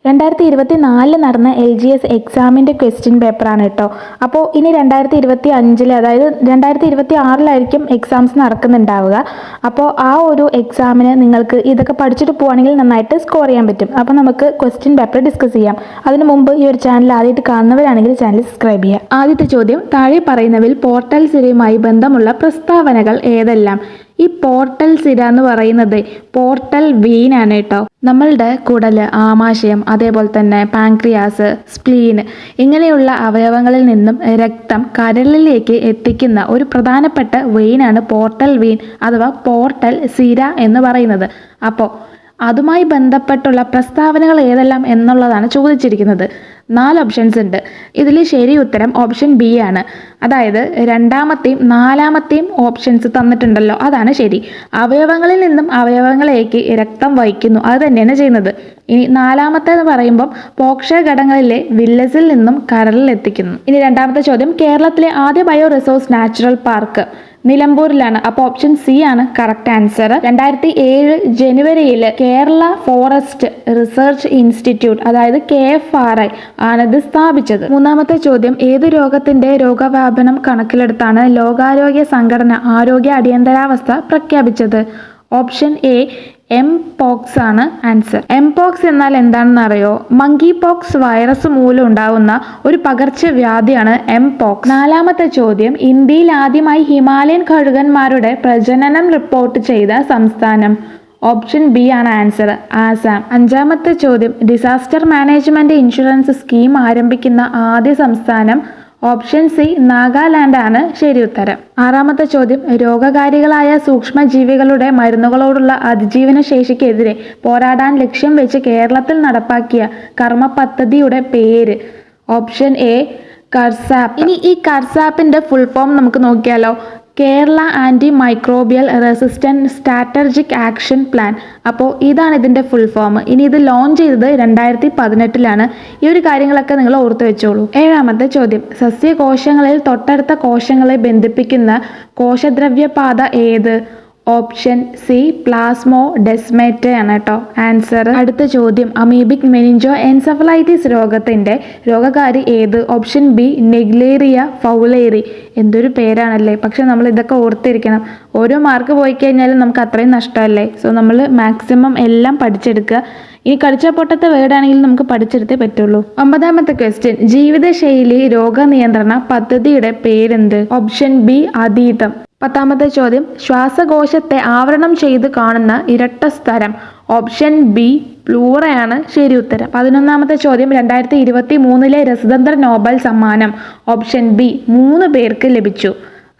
2024 നടന്ന LGS എക്സാമിൻ്റെ question പേപ്പറാണ് കേട്ടോ. അപ്പോൾ ഇനി 2025 അതായത് 2026 എക്സാംസ് നടക്കുന്നുണ്ടാവുക. അപ്പോൾ ആ ഒരു എക്സാമിന് നിങ്ങൾക്ക് ഇതൊക്കെ പഠിച്ചിട്ട് പോവുകയാണെങ്കിൽ നന്നായിട്ട് സ്കോർ ചെയ്യാൻ പറ്റും. അപ്പോൾ നമുക്ക് ക്വസ്റ്റ്യൻ പേപ്പർ ഡിസ്കസ് ചെയ്യാം. അതിനു മുമ്പ് ഈ ഒരു ചാനൽ ആദ്യമായിട്ട് കാണുന്നവരാണെങ്കിൽ ചാനൽ സബ്സ്ക്രൈബ് ചെയ്യുക. ആദ്യത്തെ ചോദ്യം, താഴെ പറയുന്നവയിൽ പോർട്ടൽ സിരയുമായി ബന്ധമുള്ള പ്രസ്താവനകൾ ഏതെല്ലാം? ഈ പോർട്ടൽ സിര എന്ന് പറയുന്നത് പോർട്ടൽ വെയിനാണ് കേട്ടോ. നമ്മളുടെ കുടല്, ആമാശയം, അതേപോലെ തന്നെ പാൻക്രിയാസ്, സ്പ്ലീൻ ഇങ്ങനെയുള്ള അവയവങ്ങളിൽ നിന്നും രക്തം കരളിലേക്ക് എത്തിക്കുന്ന ഒരു പ്രധാനപ്പെട്ട വെയിനാണ് പോർട്ടൽ വെയിൻ അഥവാ പോർട്ടൽ സിര എന്ന് പറയുന്നത്. അപ്പോൾ അതുമായി ബന്ധപ്പെട്ടുള്ള പ്രസ്താവനകൾ ഏതെല്ലാം എന്നുള്ളതാണ് ചോദിച്ചിരിക്കുന്നത്. 4 ഓപ്ഷൻസ് ഉണ്ട്. ഇതിൽ ശരി ഉത്തരം ഓപ്ഷൻ ബി ആണ്. അതായത് രണ്ടാമത്തെയും നാലാമത്തെയും ഓപ്ഷൻസ് തന്നിട്ടുണ്ടല്ലോ, അതാണ് ശരി. അവയവങ്ങളിൽ നിന്നും അവയവങ്ങളിലേക്ക് രക്തം വഹിക്കുന്നു, അത് തന്നെയാണ് ചെയ്യുന്നത്. ഇനി നാലാമത്തേന്ന് പറയുമ്പം പോഷകഘടകങ്ങളിലെ വില്ലസിൽ നിന്നും കരളിൽ എത്തിക്കുന്നു. ഇനി രണ്ടാമത്തെ ചോദ്യം, കേരളത്തിലെ ആദ്യ ബയോ റിസോഴ്സ് നാച്ചുറൽ പാർക്ക് നിലമ്പൂരിലാണ്. അപ്പോൾ ഓപ്ഷൻ സി ആണ് കറക്റ്റ് ആൻസർ. 2007 ജനുവരിയിൽ കേരള ഫോറസ്റ്റ് റിസർച്ച് ഇൻസ്റ്റിറ്റ്യൂട്ട് അതായത് KFRI ആണിത് സ്ഥാപിച്ചത്. മൂന്നാമത്തെ ചോദ്യം, ഏത് രോഗത്തിന്റെ രോഗവ്യാപനം കണക്കിലെടുത്താണ് ലോകാരോഗ്യ സംഘടന ആരോഗ്യ അടിയന്തരാവസ്ഥ പ്രഖ്യാപിച്ചത്? ഓപ്ഷൻ എ എംപോക്സ് ആണ് ആൻസർ. എംപോക്സ് എന്നാൽ എന്താണെന്ന് അറിയോ? മങ്കി പോക്സ് വൈറസ് മൂലം ഉണ്ടാകുന്ന ഒരു പകർച്ചവ്യാധിയാണ് എംപോക്സ്. നാലാമത്തെ ചോദ്യം, ഇന്ത്യയിൽ ആദ്യമായി ഹിമാലയൻ കഴുകന്മാരുടെ പ്രജനനം റിപ്പോർട്ട് ചെയ്ത സംസ്ഥാനം? ഓപ്ഷൻ ബി ആണ് ആൻസർ, ആസാം. അഞ്ചാമത്തെ ചോദ്യം, ഡിസാസ്റ്റർ മാനേജ്മെന്റ് ഇൻഷുറൻസ് സ്കീം ആരംഭിക്കുന്ന ആദ്യ സംസ്ഥാനം? ഓപ്ഷൻ സി നാഗാലാൻഡ് ആണ് ശരി ഉത്തരം. ആറാമത്തെ ചോദ്യം, രോഗകാരികളായ സൂക്ഷ്മജീവികളുടെ മരുന്നുകളോടുള്ള അതിജീവന ശേഷിക്കെതിരെ പോരാടാൻ ലക്ഷ്യം വെച്ച് കേരളത്തിൽ നടപ്പാക്കിയ കർമ്മ പദ്ധതിയുടെ പേര്? Option A KARSAP. ഇനി ഈ കർസാപ്പിന്റെ ഫുൾ ഫോം നമുക്ക് നോക്കിയാലോ? Kerala anti microbial resistant strategic action plan. അപ്പോൾ ഇതാണ് ഇതിൻ്റെ ഫുൾ ഫോം. ഇനി ഇത് ലോഞ്ച് ചെയ്തത് 2018 ഈ ഒരു കാര്യങ്ങളൊക്കെ നിങ്ങൾ ഓർത്ത് വെച്ചോളൂ. ഏഴാമത്തെ ചോദ്യം, സസ്യകോശങ്ങളിൽ തൊട്ടടുത്ത കോശങ്ങളെ ബന്ധിപ്പിക്കുന്ന കോശദ്രവ്യപാത ഏത്? ഓപ്ഷൻ സി പ്ലാസ്മോ ഡെസ്മേറ്റ ആണ് കേട്ടോ ആൻസർ. അടുത്ത ചോദ്യം, അമീബിക് മെനിഞ്ചോ എൻസഫലൈറ്റിസ് രോഗത്തിന്റെ രോഗകാരി ഏത്? Option B Naegleria fowleri. എന്തൊരു പേരാണല്ലേ, പക്ഷെ നമ്മൾ ഇതൊക്കെ ഓർത്തിരിക്കണം. ഓരോ മാർക്ക് പോയി കഴിഞ്ഞാലും നമുക്ക് അത്രയും നഷ്ടമല്ലേ. സോ നമ്മൾ മാക്സിമം എല്ലാം പഠിച്ചെടുക്കുക. ഈ കടിച്ച പൊട്ടത്തെ വേർഡാണെങ്കിൽ നമുക്ക് പഠിച്ചെടുത്തേ പറ്റുള്ളൂ. 9ാമത്തെ ക്വസ്റ്റ്യൻ, ജീവിതശൈലി രോഗനിയന്ത്രണ പദ്ധതിയുടെ പേരെന്ത്? Option B അതീതം. 10ാമത്തെ ചോദ്യം, ശ്വാസകോശത്തെ ആവരണം ചെയ്ത് കാണുന്ന ഇരട്ട സ്ഥലം? ഓപ്ഷൻ ബി പ്ലൂറയാണ് ശരി ഉത്തരം. 11ാമത്തെ ചോദ്യം, 2023 രസതന്ത്ര നോബൽ സമ്മാനം? ഓപ്ഷൻ ബി 3 പേർക്ക് ലഭിച്ചു.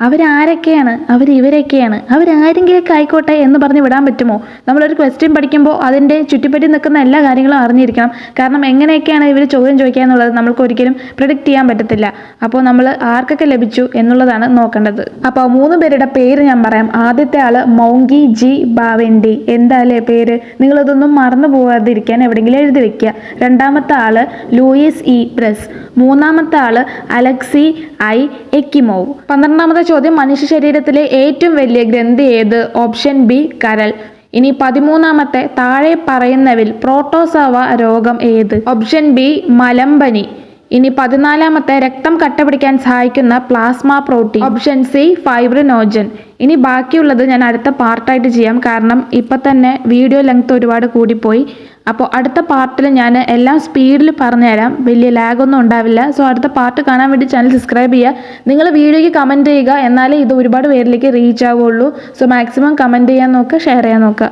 അവരാരൊക്കെയാണ്? ഇവരൊക്കെയാണ്. അവരാരെങ്കിലൊക്കെ ആയിക്കോട്ടെ എന്ന് പറഞ്ഞ് വിടാൻ പറ്റുമോ? നമ്മളൊരു ക്വസ്റ്റ്യൻ പഠിക്കുമ്പോൾ അതിൻ്റെ ചുറ്റിപ്പറ്റി നിൽക്കുന്ന എല്ലാ കാര്യങ്ങളും അറിഞ്ഞിരിക്കണം. കാരണം എങ്ങനെയൊക്കെയാണ് ഇവർ ചോദ്യം ചോദിക്കുക എന്നുള്ളത് നമ്മൾക്ക് ഒരിക്കലും പ്രിഡിക്റ്റ് ചെയ്യാൻ പറ്റത്തില്ല. അപ്പോൾ നമ്മൾ ആർക്കൊക്കെ ലഭിച്ചു എന്നുള്ളതാണ് നോക്കേണ്ടത്. അപ്പോൾ 3 പേരുടെ പേര് ഞാൻ പറയാം. ആദ്യത്തെ ആള് മൗങ്കി ജി ബാവെൻഡി. എന്താല്ലേ പേര്? നിങ്ങളിതൊന്നും മറന്നു പോകാതിരിക്കാൻ എവിടെയെങ്കിലും എഴുതി വെക്കുക. രണ്ടാമത്തെ ആള് ലൂയിസ് ഇ ബ്രസ്. മൂന്നാമത്തെ ആള് അലക്സി ഐ എക്കിമോവ്. 12ാമത്തെ ചോദ്യം, മനുഷ്യ ശരീരത്തിലെ ഏറ്റവും വലിയ ഗ്രന്ഥി ഏത്? ഓപ്ഷൻ ബി കരൾ. ഇനി 13ാമത്തെ, താഴെ പറയുന്നവയിൽ പ്രോട്ടോസോവ രോഗം ഏത്? ഓപ്ഷൻ ബി മലമ്പനി. ഇനി 14ാമത്തെ, രക്തം കട്ടപിടിക്കാൻ സഹായിക്കുന്ന plasma protein? Option C fibrinogen. ഇനി ബാക്കിയുള്ളത് ഞാൻ അടുത്ത പാർട്ടായിട്ട് ചെയ്യാം, കാരണം ഇപ്പം തന്നെ വീഡിയോ ലെങ്ത് ഒരുപാട് കൂടിപ്പോയി. അപ്പോൾ അടുത്ത പാർട്ടിൽ ഞാൻ എല്ലാം സ്പീഡിൽ പറഞ്ഞുതരാം, വലിയ ലാഗൊന്നും ഉണ്ടാവില്ല. സോ അടുത്ത പാർട്ട് കാണാൻ വേണ്ടി ചാനൽ സബ്സ്ക്രൈബ് ചെയ്യുക. നിങ്ങൾ വീഡിയോയ്ക്ക് കമൻറ്റ് ചെയ്യുക, എന്നാലേ ഇത് ഒരുപാട് പേരിലേക്ക് റീച്ച് ആവുള്ളൂ. സോ മാക്സിമം കമൻറ്റ് ചെയ്യാൻ നോക്കുക, ഷെയർ ചെയ്യാൻ നോക്കുക.